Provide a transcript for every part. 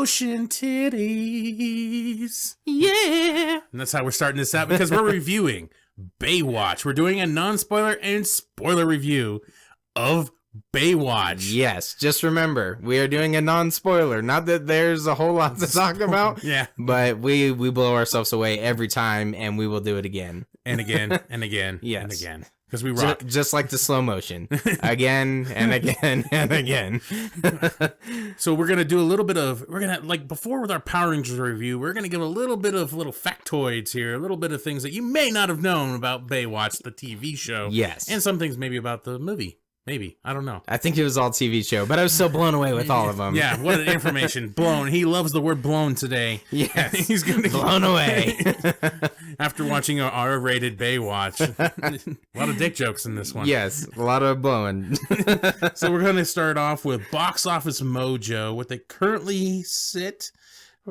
ocean titties. Yeah. And that's how we're starting this out because we're reviewing Baywatch. We're doing a non-spoiler and spoiler review of Baywatch. Yes, just remember, we are doing a non-spoiler. Not that there's a whole lot to talk about. Yeah. But we blow ourselves away every time, and we will do it again. And again, and again, yes. and again. Because we rock. Just like the slow motion. Again, and again, and again. So we're going to do a little bit of, like before with our Power Rangers review, we're going to give a little bit of little factoids here, a little bit of things that you may not have known about Baywatch, the TV show. Yes. And some things maybe about the movie. Maybe. I don't know. I think it was all TV show, but I was so blown away with all of them. Yeah, what an information. Blown. He loves the word blown today. Yes. He's going to blown away. After watching a R-rated Baywatch. A lot of dick jokes in this one. Yes, a lot of blowing. So we're going to start off with Box Office Mojo, what they currently sit,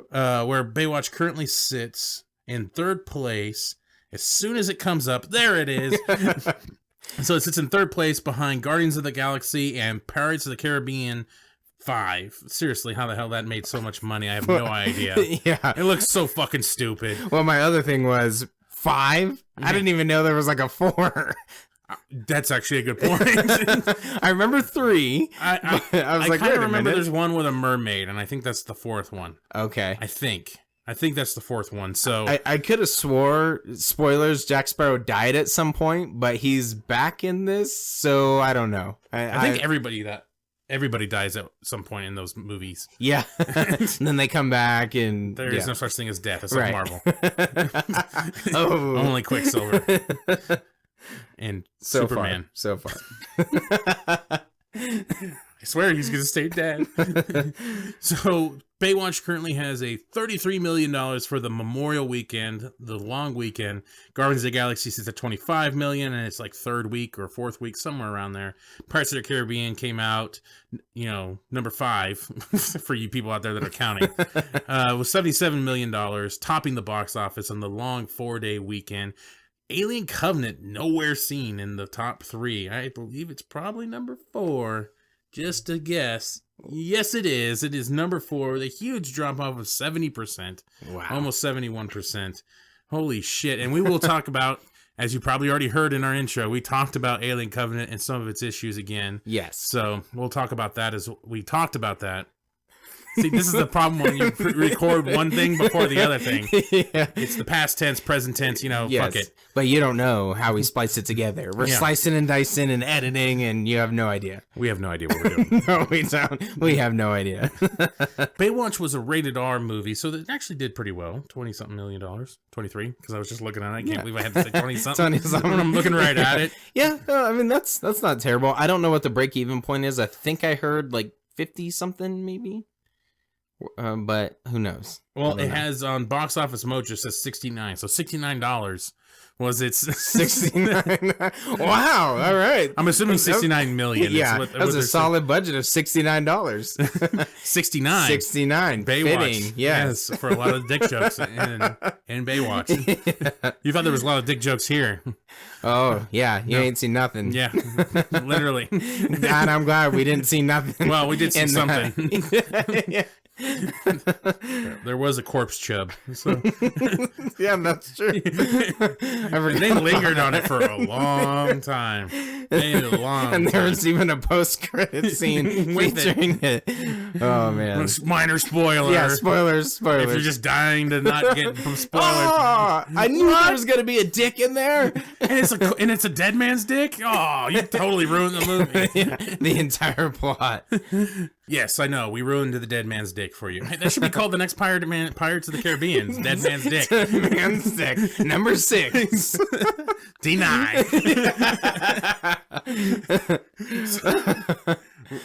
where Baywatch currently sits in third place. As soon as it comes up, there it is. So it sits in third place behind Guardians of the Galaxy and Pirates of the Caribbean 5. Seriously, how the hell that made so much money? I have no idea. Yeah. It looks so fucking stupid. Well, my other thing was 5? I didn't even know there was like a 4. That's actually a good point. I remember 3. I was like, kind wait of a remember minute. there's one with a mermaid, and I think that's the fourth one. Okay. I think that's the fourth one. So I could have swore, spoilers, Jack Sparrow died at some point, but he's back in this, so I don't know. I think everybody dies at some point in those movies. Yeah. And then they come back and there is no such thing as death. It's right. like Marvel. Oh. Only Quicksilver. And so Superman. So far. I swear he's going to stay dead. So Baywatch currently has a $33 million for the Memorial Weekend, the long weekend. Guardians of the Galaxy sits at $25 million, and it's like third week or fourth week, somewhere around there. Pirates of the Caribbean came out, number 5 for you people out there that are counting. With $77 million, topping the box office on the long 4-day weekend. Alien Covenant, nowhere seen in the top 3. I believe it's probably number 4. Just a guess. Yes, it is. It is number 4 with a huge drop off of 70%. Wow. Almost 71%. Holy shit. And we will talk about, as you probably already heard in our intro, we talked about Alien Covenant and some of its issues again. Yes. So we'll talk about that as we talked about that. See, this is the problem when you record one thing before the other thing. Yeah. It's the past tense, present tense, yes. Fuck it. But you don't know how we splice it together. We're slicing and dicing and editing, and you have no idea. We have no idea what we're doing. No, we don't. We have no idea. Baywatch was a rated R movie, so it actually did pretty well. $20-something million. 23, because I was just looking at it. I can't believe I had to say 20-something. 20-something. I'm looking right at it. Yeah, I mean, that's not terrible. I don't know what the break-even point is. I think I heard like 50-something, maybe. But who knows? Well, it has on Box Office Mojo, it says 69, so $69 was its 69. Wow! All right. I'm assuming 69 million. Yeah, that's a solid budget of $69. 69. 69. Baywatch. Fitting, yes. For a lot of dick jokes in Baywatch. Yeah. You thought there was a lot of dick jokes here. Oh, yeah. You ain't seen nothing. Yeah, literally. And I'm glad we didn't see nothing. Well, we did see something. Yeah. There was a corpse chub. So. Yeah, that's true. They lingered on it for a long time. And there was even a post-credit scene featuring it. Oh, man. Minor spoiler. Yeah, spoilers. If you're just dying to not get spoilers. Oh, I knew there was going to be a dick in there. And it's a dead man's dick? Oh, you totally ruined the movie. Yeah, the entire plot. Yes, I know. We ruined the dead man's dick for you. That should be called the next Pirates of the Caribbean. Dead man's dick. Dead man's dick. Number 6. Denied.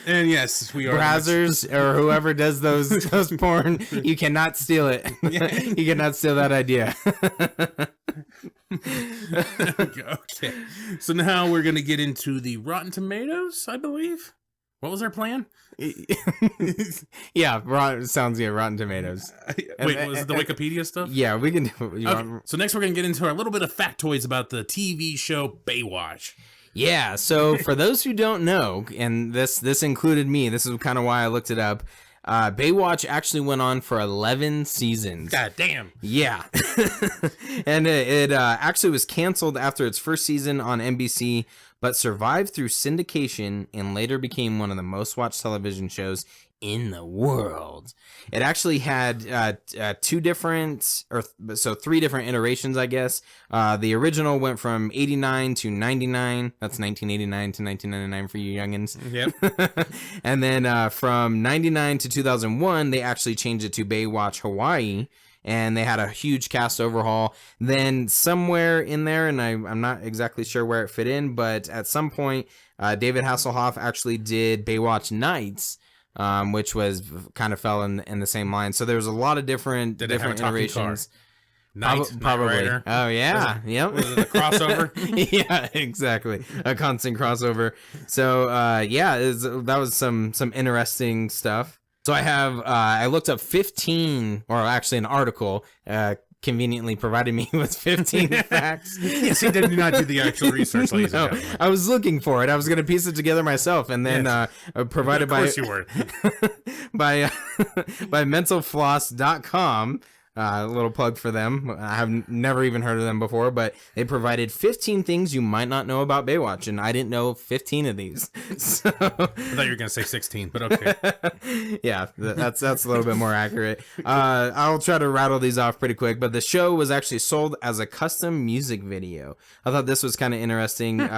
And yes, we are. Brazzers or whoever does those porn, you cannot steal it. You cannot steal that idea. Okay. So now we're going to get into the Rotten Tomatoes, I believe. What was our plan? Yeah, sounds good. Rotten Tomatoes. Wait, was it the Wikipedia stuff? Yeah, we can do it. Okay. So next we're going to get into a little bit of factoids about the TV show Baywatch. Yeah, so for those who don't know, and this included me, this is kind of why I looked it up. Baywatch actually went on for 11 seasons. God damn. Yeah. And it actually was canceled after its first season on NBC, but survived through syndication and later became one of the most watched television shows in the world. It actually had three different iterations, I guess. The original went from 89 to 99. That's 1989 to 1999 for you youngins. Yep. And then from 99 to 2001, they actually changed it to Baywatch Hawaii. And they had a huge cast overhaul. Then somewhere in there, and I'm not exactly sure where it fit in, but at some point, David Hasselhoff actually did Baywatch Nights, which was kind of fell in the same line. So there was a lot of different iterations. Probably. Oh yeah, yep. Was it a crossover? Yeah, exactly. A constant crossover. So that was some interesting stuff. So I looked up 15, or actually an article, conveniently provided me with 15 facts. Yes, he did not do the actual research. No, I was looking for it. I was going to piece it together myself, and then provided by... Of course you were. by mentalfloss.com. A little plug for them. I have never even heard of them before, but they provided 15 things you might not know about Baywatch, and I didn't know 15 of these. So, I thought you were going to say 16, but okay. Yeah, that's a little bit more accurate. I'll try to rattle these off pretty quick, but the show was actually sold as a custom music video. I thought this was kind of interesting.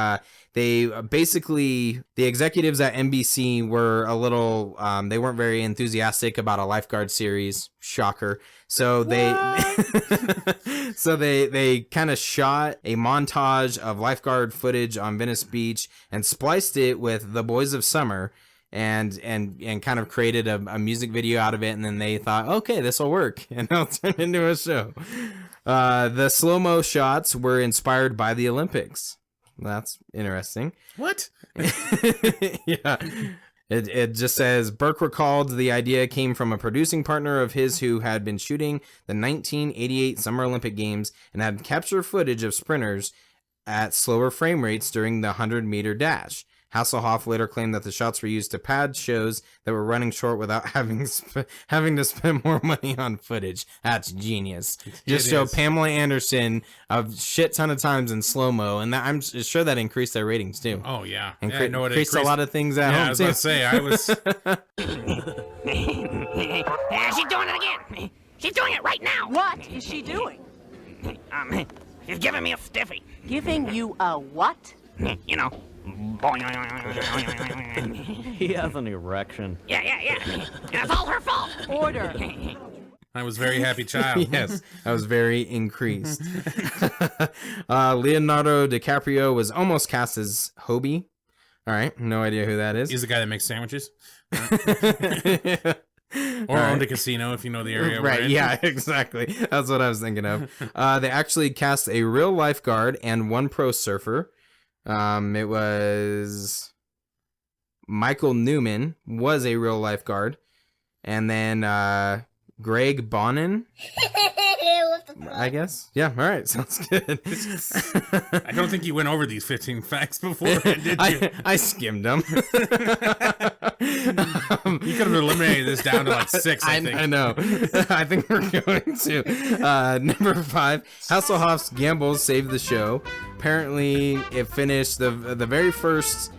They basically, the executives at NBC were a little, they weren't very enthusiastic about a lifeguard series. Shocker. So they kind of shot a montage of lifeguard footage on Venice Beach and spliced it with The Boys of Summer and kind of created a music video out of it. And then they thought, okay, this will work, and it'll turn into a show. The slow-mo shots were inspired by the Olympics. That's interesting. What? Yeah. It just says, Burke recalled the idea came from a producing partner of his who had been shooting the 1988 Summer Olympic Games and had captured footage of sprinters at slower frame rates during the 100-meter dash. Hasselhoff later claimed that the shots were used to pad shows that were running short without having to spend more money on footage. That's genius. Just show Pamela Anderson a shit ton of times in slow-mo, and I'm sure that increased their ratings too. Oh, yeah. And increased a lot of things at home, I was going to say, I was... She's doing it again. She's doing it right now. What is she doing? She's giving me a stiffy. Giving you a what? You know. He has an erection. Yeah. And it's all her fault. Order. I was very happy child. Yes, I was very increased. Leonardo DiCaprio was almost cast as Hobie. All right, no idea who that is. He's the guy that makes sandwiches. Or owned a casino, if you know the area. Right, yeah, exactly. That's what I was thinking of. They actually cast a real lifeguard and one pro surfer. It was Michael Newman was a real lifeguard, and then Greg Bonin, I guess. Yeah, all right, sounds good. I don't think you went over these 15 facts before, did you? I skimmed them. You could have eliminated this down to like 6, I think. I know. I think we're going to. Number 5, Hasselhoff's gambles saved the show. Apparently, it finished the very first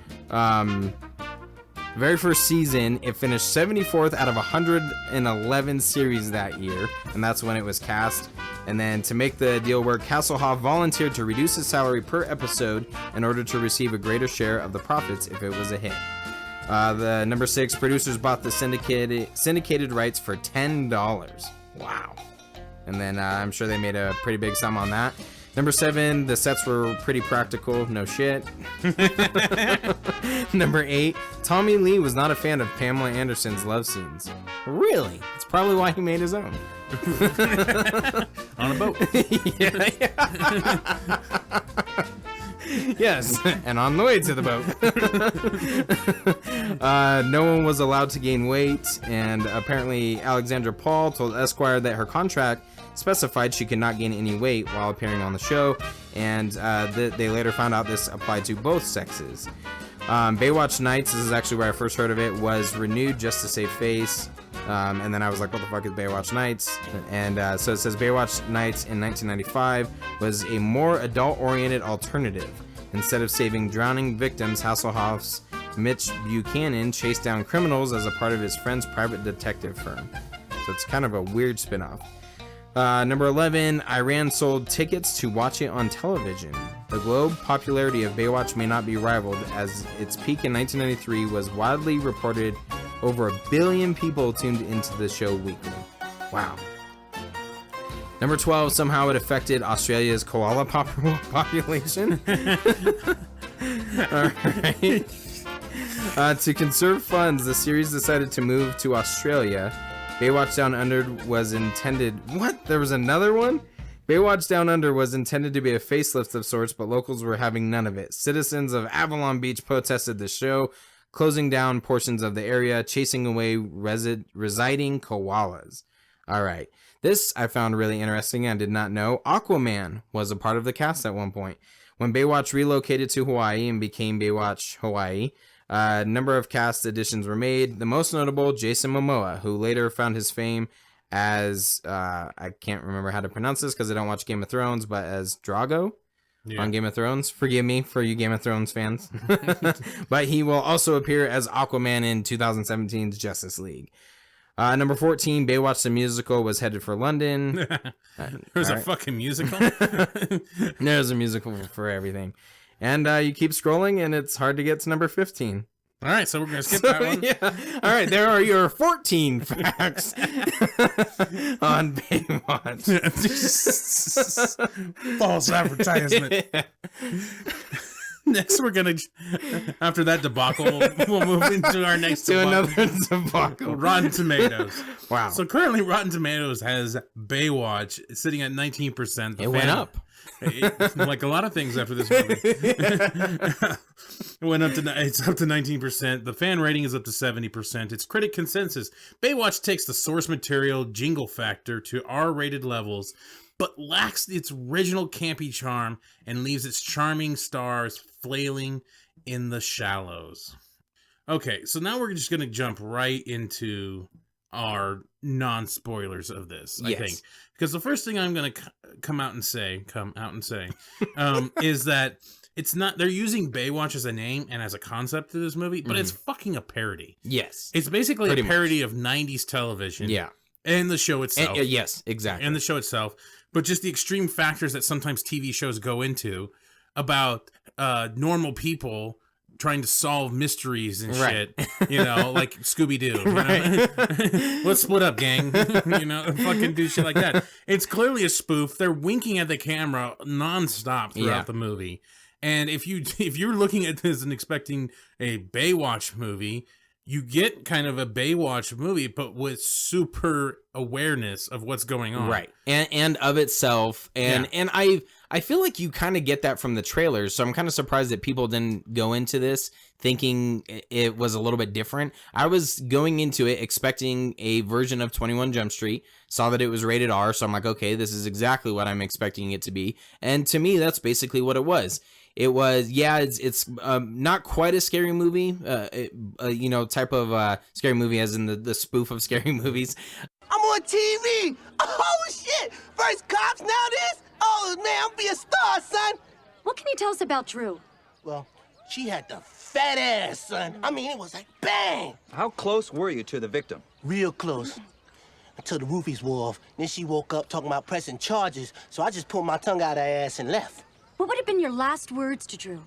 season. It finished 74th out of 111 series that year, and that's when it was cast. And then to make the deal work, Hasselhoff volunteered to reduce his salary per episode in order to receive a greater share of the profits if it was a hit. The number 6, producers bought the syndicated rights for $10. Wow. And then I'm sure they made a pretty big sum on that. Number 7, the sets were pretty practical. No shit. Number 8, Tommy Lee was not a fan of Pamela Anderson's love scenes. Really? It's probably why he made his own. On a boat. Yeah. Yes, and on the way to the boat. No one was allowed to gain weight, and apparently Alexandra Paul told Esquire that her contract specified she could not gain any weight while appearing on the show, and they later found out this applied to both sexes. Baywatch Nights, this is actually where I first heard of it, was renewed just to save face. And then I was like, what the fuck is Baywatch Nights? And so it says Baywatch Nights in 1995 was a more adult-oriented alternative. Instead of saving drowning victims, Hasselhoff's Mitch Buchanan chased down criminals as a part of his friend's private detective firm. So it's kind of a weird spin-off. Number 11, Iran sold tickets to watch it on television. The globe popularity of Baywatch may not be rivaled, as its peak in 1993 was widely reported over 1 billion people tuned into the show weekly. Wow. Number 12, somehow it affected Australia's koala population. All right. To conserve funds, the series decided to move to Australia. Baywatch Down Under was intended... What? There was another one? Baywatch Down Under was intended to be a facelift of sorts, but locals were having none of it. Citizens of Avalon Beach protested the show, closing down portions of the area, chasing away residing koalas. All right. This I found really interesting. I did not know. Aquaman was a part of the cast at one point. When Baywatch relocated to Hawaii and became Baywatch Hawaii, a number of cast additions were made. The most notable, Jason Momoa, who later found his fame as, I can't remember how to pronounce this because I don't watch Game of Thrones, but as Drago on Game of Thrones. Forgive me for you Game of Thrones fans. But he will also appear as Aquaman in 2017's Justice League. Number 14, Baywatch the Musical was headed for London. There's a fucking musical? There's a musical for everything. And you keep scrolling, and it's hard to get to number 15. All right, so we're going to skip that one. Yeah. All right, there are your 14 facts on Baywatch. False advertisement. Yeah. Next, we're going to, after that debacle, we'll move into our next To debacle. another debacle. Rotten Tomatoes. Wow. So currently, Rotten Tomatoes has Baywatch sitting at 19%. It went up. Like a lot of things after this movie. It went up to, it's up to 19%. The fan rating is up to 70%. It's critic consensus. Baywatch takes the source material jingle factor to R-rated levels, but lacks its original campy charm and leaves its charming stars flailing in the shallows. Okay, so now we're just going to jump right into our non-spoilers of this, I think. Because the first thing I'm going to come out and say is that it's not, they're using Baywatch as a name and as a concept to this movie, but it's fucking a parody. Yes. It's basically Pretty a parody of 90s television. Yeah. And the show itself. Yes, exactly. And the show itself. But just the extreme factors that sometimes TV shows go into about normal people trying to solve mysteries and shit, you know, like Scooby-Doo. Right. Let's split up, gang. You know, fucking do shit like that. It's clearly a spoof. They're winking at the camera nonstop throughout the movie. And if you're looking at this and expecting a Baywatch movie, you get kind of a Baywatch movie, but with super awareness of what's going on. Right. And of itself. And I feel like you kind of get that from the trailers. So I'm kind of surprised that people didn't go into this thinking it was a little bit different. I was going into it expecting a version of 21 Jump Street, saw that it was rated R. So I'm like, okay, this is exactly what I'm expecting it to be. And to me, that's basically what it was. It was, it's not quite a scary movie, you know, type of scary movie as in the spoof of scary movies. I'm on TV. Oh, shit. First cops, now this? Oh, man, I'm be a star, son. What can you tell us about Drew? Well, she had the fat ass, son. I mean, it was like bang. How close were you to the victim? Real close. Until the roofies wore off. Then she woke up talking about pressing charges, so I just pulled my tongue out of her ass and left. What would have been your last words to Drew?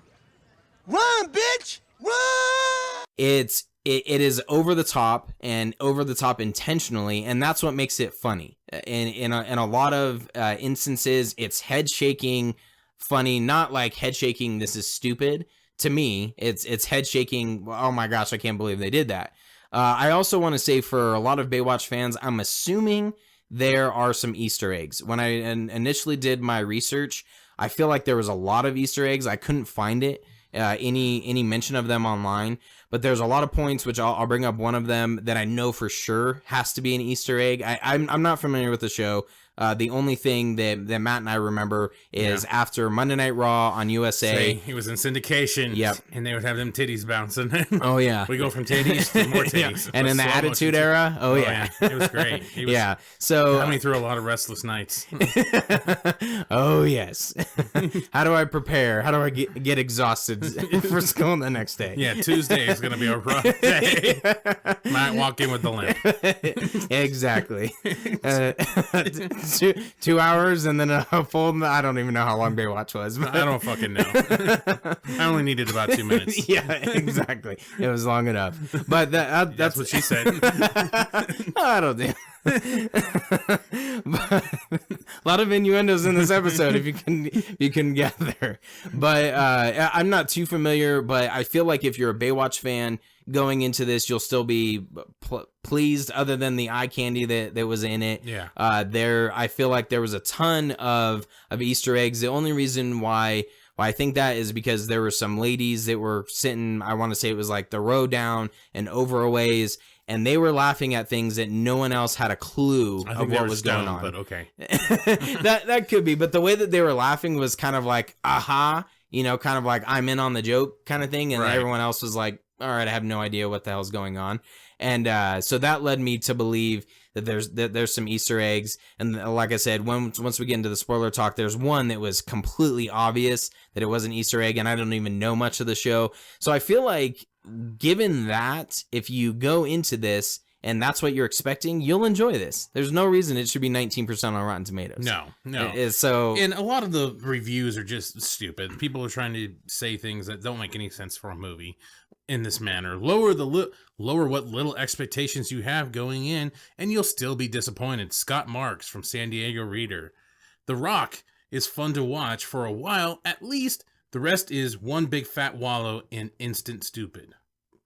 Run, bitch! Run! It is over the top and over the top intentionally, and that's what makes it funny. In a lot of instances, it's head shaking, funny, not like head shaking. This is stupid. To me, it's head shaking. Oh my gosh, I can't believe they did that. I also want to say for a lot of Baywatch fans, I'm assuming there are some Easter eggs. When I initially did my research, I feel like there was a lot of Easter eggs. I couldn't find it, any mention of them online, but there's a lot of points, which I'll bring up one of them that I know for sure has to be an Easter egg. I'm not familiar with the show. The only thing that Matt and I remember is after Monday Night Raw on USA. He was in syndication. Yep. And they would have them titties bouncing. Oh, yeah. We go from titties to more titties. And in the Attitude Era. Oh, yeah. It was great. He was, Yeah. So. got me through a lot of restless nights. Oh, yes. How do I prepare? How do I get exhausted for school the next day? Yeah, Tuesday is going to be a rough day. Might walk in with the limp. Exactly. 2 hours and then a full. I don't even know how long Baywatch was. But. I don't fucking know. I only needed about 2 minutes. Yeah, exactly. It was long enough. But that's what she said. I don't think. But, a lot of innuendos in this episode, if you can gather. But I'm not too familiar. But I feel like if you're a Baywatch fan going into this, you'll still be pleased. Other than the eye candy that was in it, Yeah. I feel like there was a ton of Easter eggs. The only reason why I think that is because there were some ladies that were sitting, I want to say it was like the row down and over a ways, and they were laughing at things that no one else had a clue of what was going on. But okay. that could be, but the way that they were laughing was kind of like, aha, kind of like I'm in on the joke kind of thing, and Right. everyone else was like, all right, I have no idea what the hell's going on. And so that led me to believe that there's some Easter eggs. And like I said, once we get into the spoiler talk, there's one that was completely obvious that it was an Easter egg, and I don't even know much of the show. So I feel like, given that, if you go into this and that's what you're expecting, you'll enjoy this. There's no reason it should be 19% on Rotten Tomatoes. No. So, and a lot of the reviews are just stupid. People are trying to say things that don't make any sense for a movie in this manner. Lower what little expectations you have going in, and you'll still be disappointed. Scott Marks from San Diego Reader. The Rock is fun to watch for a while, at least. The rest is one big fat wallow in instant stupid.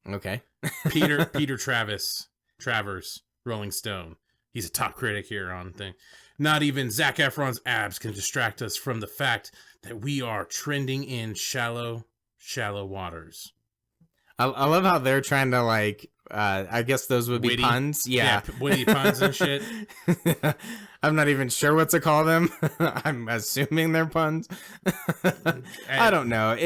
okay. Peter Travers, Rolling Stone. He's a top critic here on thing. Not even Zac Efron's abs can distract us from the fact that we are trending in shallow waters. I love how they're trying to like, I guess those would be Witty. puns. Yeah. Witty puns and shit. I'm not even sure what to call them. I'm assuming they're puns. I don't know.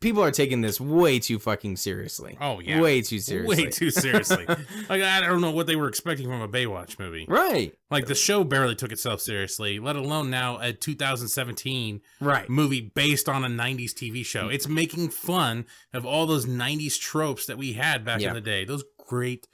People are taking this way too fucking seriously. Oh, yeah. Way too seriously. Way too seriously. Like, I don't know what they were expecting from a Baywatch movie. Right. Like, the show barely took itself seriously, let alone now a 2017 Right. movie based on a 90s TV show. It's making fun of all those 90s tropes that we had back in the day. Those great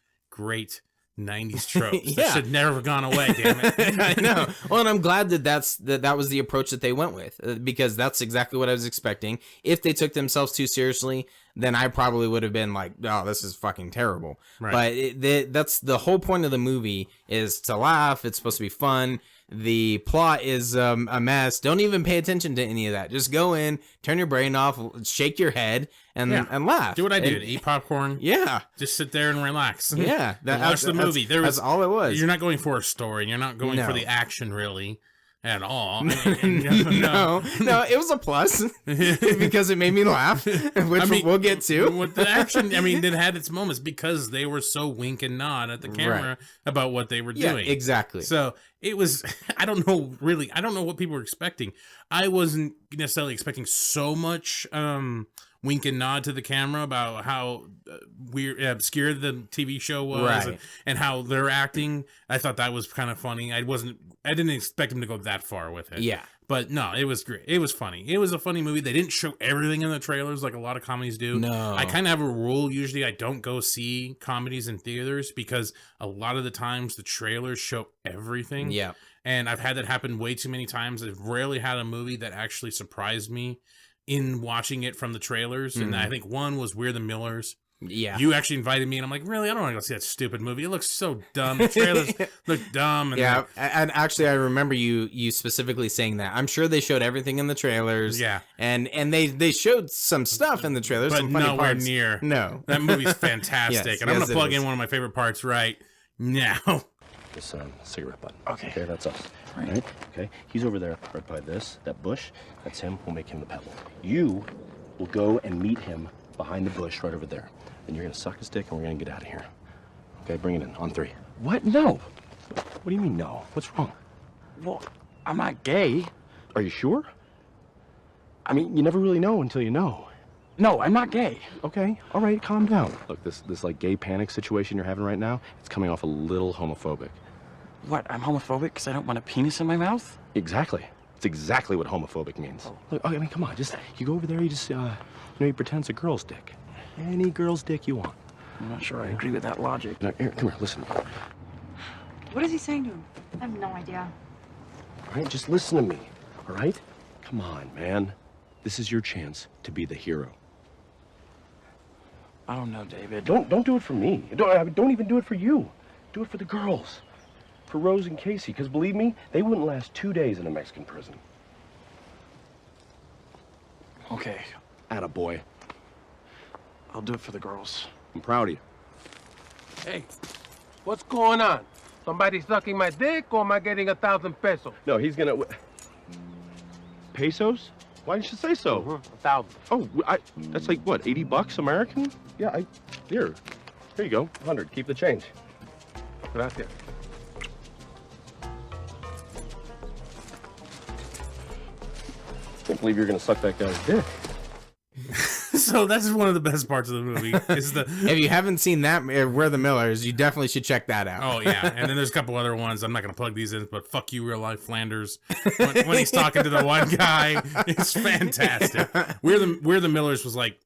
90s tropes that should never have gone away, damn it. I know. Well, and I'm glad that was the approach that they went with, because that's exactly what I was expecting. If they took themselves too seriously, then I probably would have been like, oh, this is fucking terrible. Right. But that's the whole point of the movie, is to laugh. It's supposed to be fun. The plot is a mess. Don't even pay attention to any of that. Just go in, turn your brain off, shake your head, and laugh. Do what I did. Eat popcorn. Yeah. Just sit there and relax. Yeah. And watch the movie. That's all it was. You're not going for a story. You're not going for No. the action, really, at all. No, it was a plus because it made me laugh, which we'll get to. With the action, it had its moments because they were so wink and nod at the camera about what they were doing. Yeah, exactly. So it was, I don't know what people were expecting. I wasn't necessarily expecting so much wink and nod to the camera about how weird, obscure the TV show was, and how they're acting. I thought that was kind of funny. I didn't expect them to go that far with it. Yeah. But no, it was great. It was funny. It was a funny movie. They didn't show everything in the trailers like a lot of comedies do. No. I kind of have a rule. Usually I don't go see comedies in theaters because a lot of the times the trailers show everything. Yeah. And I've had that happen way too many times. I've rarely had a movie that actually surprised me in watching it from the trailers. And I think one was We're the Millers. Yeah. You actually invited me, and I'm like, really? I don't want to go see that stupid movie. It looks so dumb. The trailers look dumb. And yeah, and actually, I remember you specifically saying that. I'm sure they showed everything in the trailers. Yeah. And they showed some stuff in the trailers, but some funny nowhere parts. near. No. That movie's fantastic. Yes, and I'm going to it plug is. in one of my favorite parts right now. This cigarette butt. Okay, that's us. Right. Okay, he's over there, right by that bush. That's him. We'll make him the pebble. You will go and meet him behind the bush right over there. Then you're gonna suck his dick, and we're gonna get out of here. Okay, bring it in on 3. What? No. What do you mean no? What's wrong? Well, I'm not gay. Are you sure? I mean, you never really know until you know. No, I'm not gay. Okay, all right, calm down. Look, this like gay panic situation you're having right now, it's coming off a little homophobic. What, I'm homophobic because I don't want a penis in my mouth? Exactly. It's exactly what homophobic means. Oh. Look, I mean, come on, you go over there, you just, you pretend it's a girl's dick. Any girl's dick you want. I'm not sure I agree with that logic. Now, here, come here, listen. What is he saying to him? I have no idea. All right, just listen to me, all right? Come on, man. This is your chance to be the hero. I don't know, David. Don't do it for me. Don't even do it for you. Do it for the girls. For Rose and Casey, because believe me, they wouldn't last 2 days in a Mexican prison. Okay, Attaboy. I'll do it for the girls. I'm proud of you. Hey, what's going on? Somebody sucking my dick, or am I getting 1,000 pesos? No, he's gonna... Pesos? Why didn't you say so? 1,000. Oh, that's like, what, 80 bucks American? Yeah, here you go, 100, keep the change. Gracias. Can't believe you're gonna suck that guy's dick. So that's one of the best parts of the movie. Is the If you haven't seen that, We're the Millers, you definitely should check that out. oh yeah, and then there's a couple other ones. I'm not gonna plug these in, but fuck you, real life Flanders. When he's talking to the one guy, it's fantastic. We're the Millers was like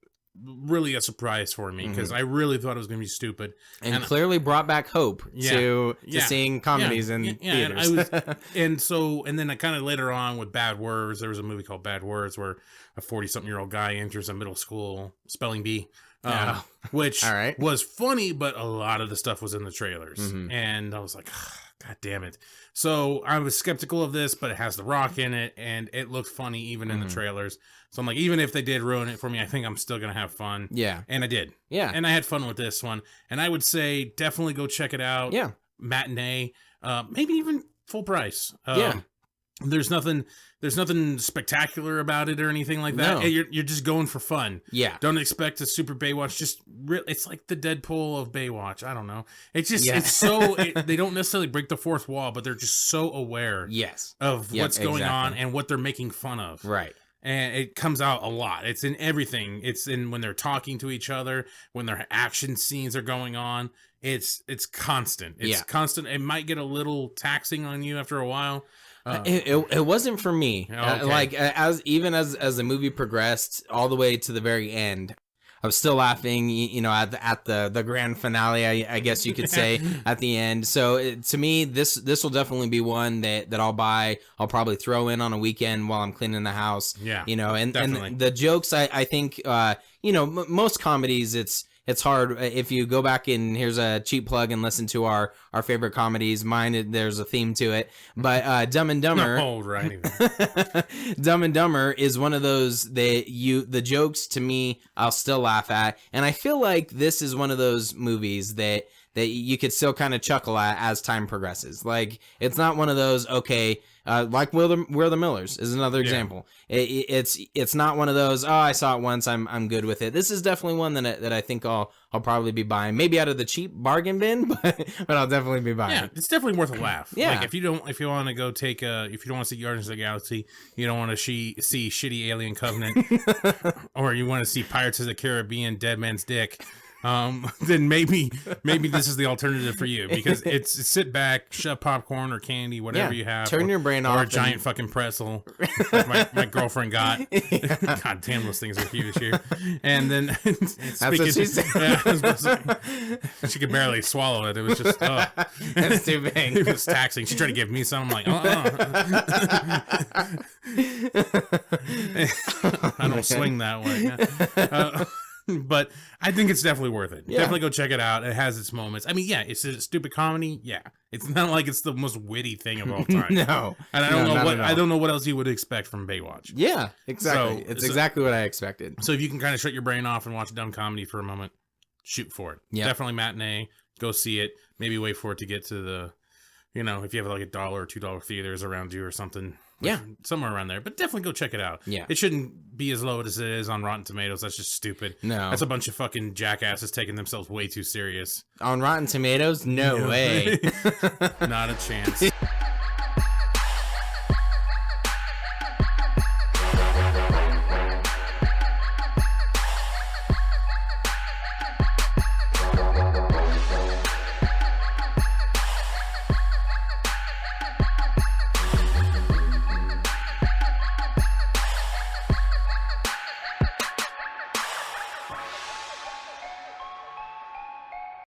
really a surprise for me because I really thought it was gonna be stupid, and clearly brought back hope to seeing comedies in theaters. And then I kind of later on with Bad Words, there was a movie called Bad Words where a 40-something-year-old guy enters a middle school spelling bee, which was funny, but a lot of the stuff was in the trailers, and I was like, God damn it. So I was skeptical of this, but it has The Rock in it, and it looked funny even in the trailers. So I'm like, even if they did ruin it for me, I think I'm still going to have fun. Yeah. And I did. Yeah. And I had fun with this one. And I would say definitely go check it out. Yeah. Matinee, maybe even full price. There's nothing spectacular about it or anything like that. No. You're just going for fun. Yeah. Don't expect a super Baywatch. It's like the Deadpool of Baywatch. I don't know. It's just it's so they don't necessarily break the fourth wall, but they're just so aware of what's going on and what they're making fun of. Right. And it comes out a lot. It's in everything. It's in when they're talking to each other, when their action scenes are going on. It's constant. It's constant. It might get a little taxing on you after a while. It wasn't for me. Okay. Like as the movie progressed all the way to the very end, I was still laughing. At the grand finale, I guess you could say at the end. So to me, this will definitely be one that I'll buy. I'll probably throw in on a weekend while I'm cleaning the house. Yeah, and the jokes. I think most comedies it's hard if you go back and here's a cheap plug and listen to our favorite comedies. Mine, there's a theme to it, but Dumb and Dumber. No, right. Dumb and Dumber is one of those that the jokes to me I'll still laugh at, and I feel like this is one of those movies that you could still kind of chuckle at as time progresses. Like it's not one of those like We're the Millers is another example. It's not one of those. Oh, I saw it once. I'm good with it. This is definitely one that I think I'll probably be buying. Maybe out of the cheap bargain bin, but I'll definitely be buying. Yeah, it's definitely worth a laugh. Yeah, like if you want to go take if you don't want to see Guardians of the Galaxy, you don't want to see shitty Alien Covenant, or you want to see Pirates of the Caribbean, Dead Man's Dick. Then maybe this is the alternative for you because it's sit back, shove popcorn or candy, whatever you have. Turn your brain off. Or a giant fucking pretzel like my girlfriend got. God damn, those things are huge here. And then that's what she said. She could barely swallow it. It was just that's too big. It was taxing. She tried to give me some. I'm like, I don't swing that way. But I think it's definitely worth it. Yeah. Definitely go check it out. It has its moments. I mean, it's a stupid comedy. Yeah, it's not like it's the most witty thing of all time. No, and I don't know what else you would expect from Baywatch. Yeah, exactly. So, it's exactly what I expected. So if you can kind of shut your brain off and watch dumb comedy for a moment, shoot for it. Yeah, definitely matinee. Go see it. Maybe wait for it to get to the, if you have like $1 or $2 theaters around you or something. Yeah, somewhere around there. But definitely go check it out. Yeah. It shouldn't be as low as it is on Rotten Tomatoes. That's just stupid. No. That's a bunch of fucking jackasses taking themselves way too serious. On Rotten Tomatoes? No way. Not a chance.